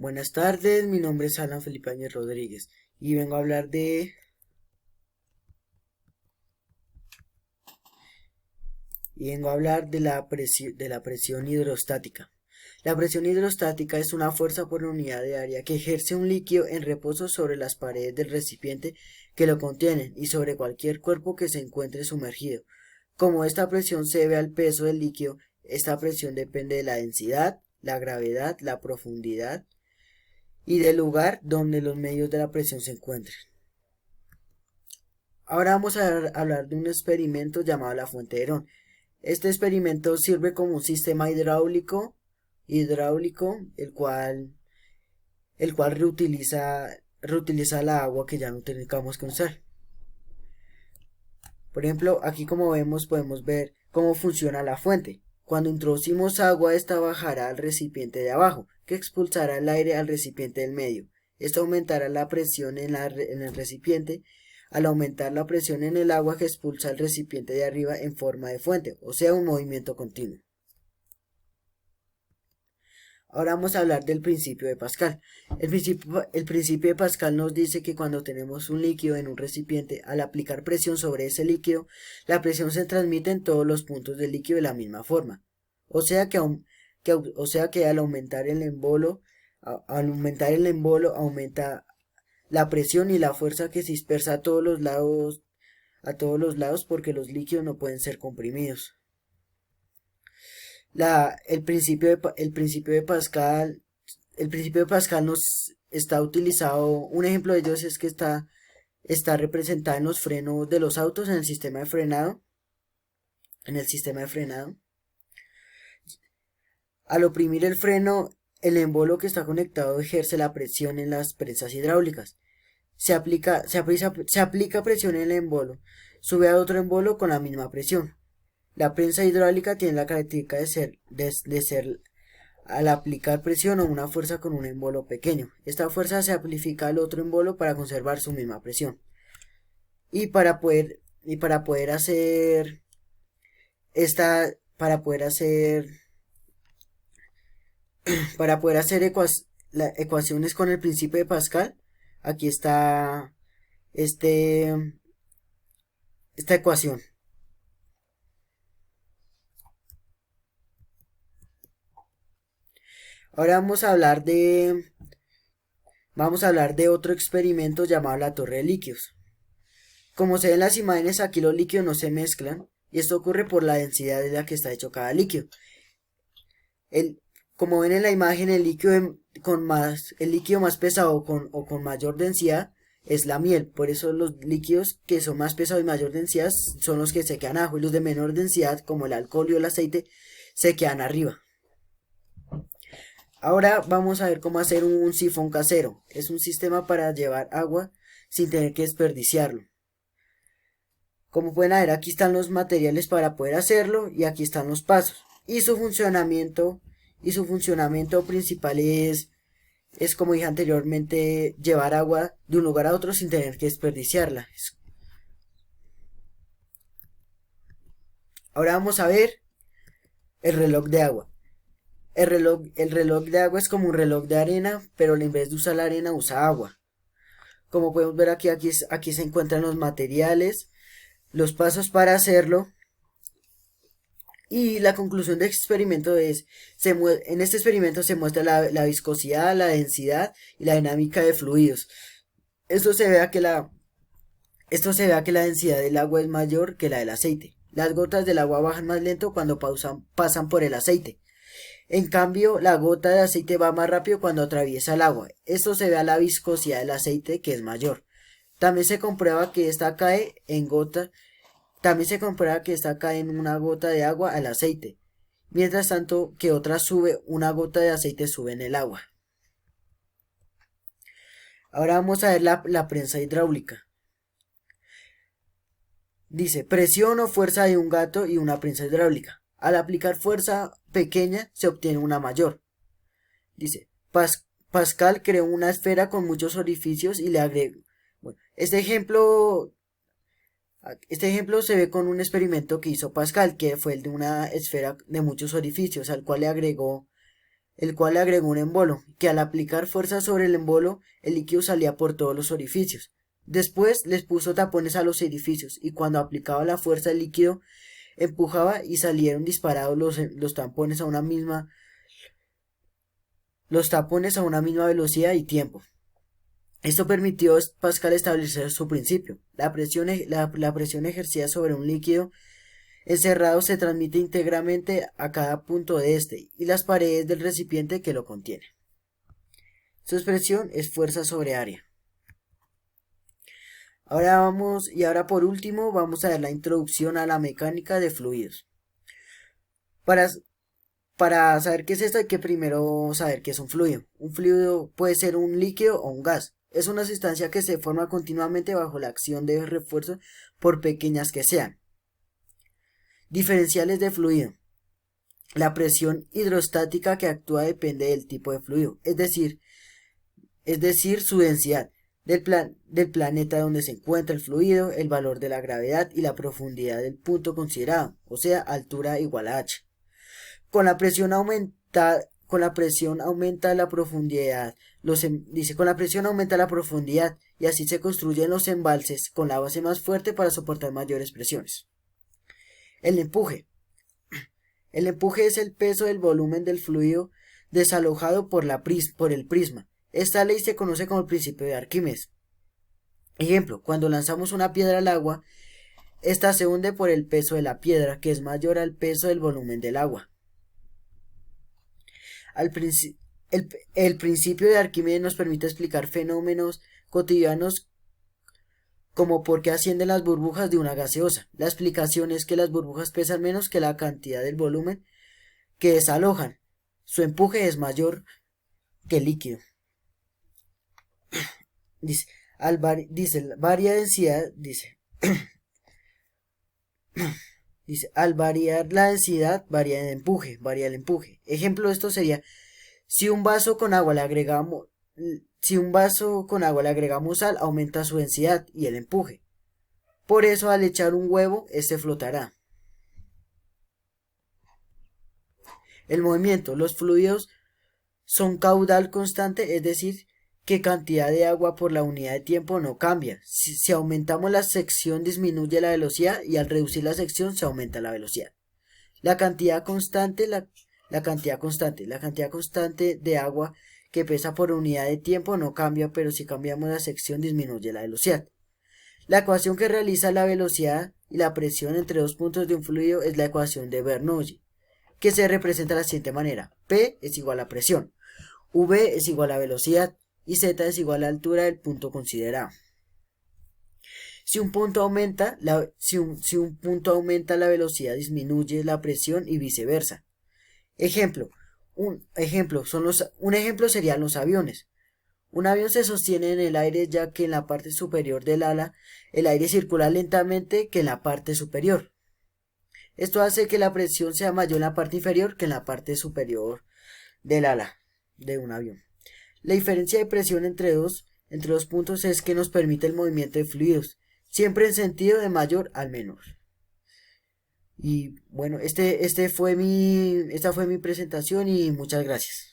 Buenas tardes, mi nombre es Alan Felipe Áñez Rodríguez y vengo a hablar de la presión hidrostática. La presión hidrostática es una fuerza por unidad de área que ejerce un líquido en reposo sobre las paredes del recipiente que lo contienen y sobre cualquier cuerpo que se encuentre sumergido. Como esta presión se debe al peso del líquido, esta presión depende de la densidad, la gravedad, la profundidad y del lugar donde los medios de la presión se encuentren. Ahora vamos a hablar de un experimento llamado la fuente de Herón. Este experimento sirve como un sistema hidráulico el cual reutiliza la agua que ya no tengamos que usar. Por ejemplo, aquí como vemos podemos ver cómo funciona la fuente. Cuando introducimos agua, esta bajará al recipiente de abajo, que expulsará el aire al recipiente del medio. Esto aumentará la presión en el recipiente, al aumentar la presión en el agua que expulsa el recipiente de arriba en forma de fuente, o sea, un movimiento continuo. Ahora vamos a hablar del principio de Pascal. El principio de Pascal nos dice que cuando tenemos un líquido en un recipiente, al aplicar presión sobre ese líquido, la presión se transmite en todos los puntos del líquido de la misma forma. O sea que al aumentar el embolo, aumenta la presión y la fuerza que se dispersa a todos los lados porque los líquidos no pueden ser comprimidos. El principio de Pascal nos está utilizado, un ejemplo de ellos es que está representado en los frenos de los autos en el sistema de frenado. Al oprimir el freno, el embolo que está conectado ejerce la presión en las prensas hidráulicas. Se aplica presión en el embolo, sube a otro embolo con la misma presión. La prensa hidráulica tiene la característica de ser al aplicar presión o una fuerza con un embolo pequeño. Esta fuerza se amplifica al otro embolo para conservar su misma presión. Y para poder hacer esta, para poder hacer ecuaciones con el principio de Pascal, aquí está esta ecuación. Ahora vamos a hablar de otro experimento llamado la torre de líquidos. Como se ven en las imágenes, aquí los líquidos no se mezclan y esto ocurre por la densidad de la que está hecho cada líquido. Como ven en la imagen, el líquido más pesado o con mayor densidad es la miel. Por eso los líquidos que son más pesados y mayor densidad son los que se quedan abajo y los de menor densidad, como el alcohol y el aceite, se quedan arriba. Ahora vamos a ver cómo hacer un sifón casero. Es un sistema para llevar agua sin tener que desperdiciarlo. Como pueden ver, aquí están los materiales para poder hacerlo y aquí están los pasos. Y su funcionamiento principal es como dije anteriormente, llevar agua de un lugar a otro sin tener que desperdiciarla. Ahora vamos a ver el reloj de agua. El reloj de agua es como un reloj de arena, pero en vez de usar la arena usa agua. Como podemos ver aquí se encuentran los materiales, los pasos para hacerlo. Y la conclusión del experimento es, en este experimento se muestra la viscosidad, la densidad y la dinámica de fluidos. Esto se ve a que la densidad del agua es mayor que la del aceite. Las gotas del agua bajan más lento cuando pasan por el aceite. En cambio, la gota de aceite va más rápido cuando atraviesa el agua. Esto se ve a la viscosidad del aceite, que es mayor. También se comprueba que esta cae en una gota de agua al aceite. Mientras tanto que una gota de aceite sube en el agua. Ahora vamos a ver la prensa hidráulica. Dice, presión o fuerza de un gato y una prensa hidráulica. Al aplicar fuerza pequeña se obtiene una mayor. Dice, Pascal creó una esfera con muchos orificios y le agregó. Bueno, este ejemplo se ve con un experimento que hizo Pascal, que fue el de una esfera de muchos orificios, al cual le agregó el cual le agregó un embolo, que al aplicar fuerza sobre el embolo, el líquido salía por todos los orificios. Después les puso tapones a los orificios, y cuando aplicaba la fuerza el líquido empujaba y salieron disparados los tapones a una misma velocidad y tiempo. Esto permitió a Pascal establecer su principio. La presión ejercida sobre un líquido encerrado se transmite íntegramente a cada punto de este y las paredes del recipiente que lo contiene. Su expresión es fuerza sobre área. Ahora por último vamos a ver la introducción a la mecánica de fluidos. Para saber qué es esto hay que primero saber qué es un fluido. Un fluido puede ser un líquido o un gas. Es una sustancia que se forma continuamente bajo la acción de refuerzo por pequeñas que sean. Diferenciales de fluido. La presión hidrostática que actúa depende del tipo de fluido, es decir su densidad, del planeta donde se encuentra el fluido, el valor de la gravedad y la profundidad del punto considerado, o sea, altura igual a h. Con la presión aumenta la profundidad. Con la presión aumenta la profundidad y así se construyen los embalses con la base más fuerte para soportar mayores presiones. El empuje. El empuje es el peso del volumen del fluido desalojado por el prisma. Esta ley se conoce como el principio de Arquímedes. Ejemplo, cuando lanzamos una piedra al agua, esta se hunde por el peso de la piedra, que es mayor al peso del volumen del agua. El principio de Arquímedes nos permite explicar fenómenos cotidianos como por qué ascienden las burbujas de una gaseosa. La explicación es que las burbujas pesan menos que la cantidad del volumen que desalojan. Su empuje es mayor que el líquido. Al variar la densidad, varía el empuje. Ejemplo de esto sería, si un vaso con agua le agregamos sal, aumenta su densidad y el empuje. Por eso, al echar un huevo, este flotará. El movimiento. Los fluidos son caudal constante, es decir, que cantidad de agua por la unidad de tiempo no cambia. Si aumentamos la sección disminuye la velocidad y al reducir la sección se aumenta la velocidad. La cantidad constante de agua que pesa por unidad de tiempo no cambia, pero si cambiamos la sección disminuye la velocidad. La ecuación que realiza la velocidad y la presión entre dos puntos de un fluido es la ecuación de Bernoulli, que se representa de la siguiente manera: P es igual a presión, V es igual a velocidad y Z es igual a la altura del punto considerado. Si un punto aumenta la velocidad disminuye la presión y viceversa. Un ejemplo serían los aviones. Un avión se sostiene en el aire ya que en la parte superior del ala el aire circula lentamente que en la parte superior. Esto hace que la presión sea mayor en la parte inferior que en la parte superior del ala de un avión. La diferencia de presión entre dos puntos es que nos permite el movimiento de fluidos, siempre en sentido de mayor al menor. Y bueno, esta fue mi presentación y muchas gracias.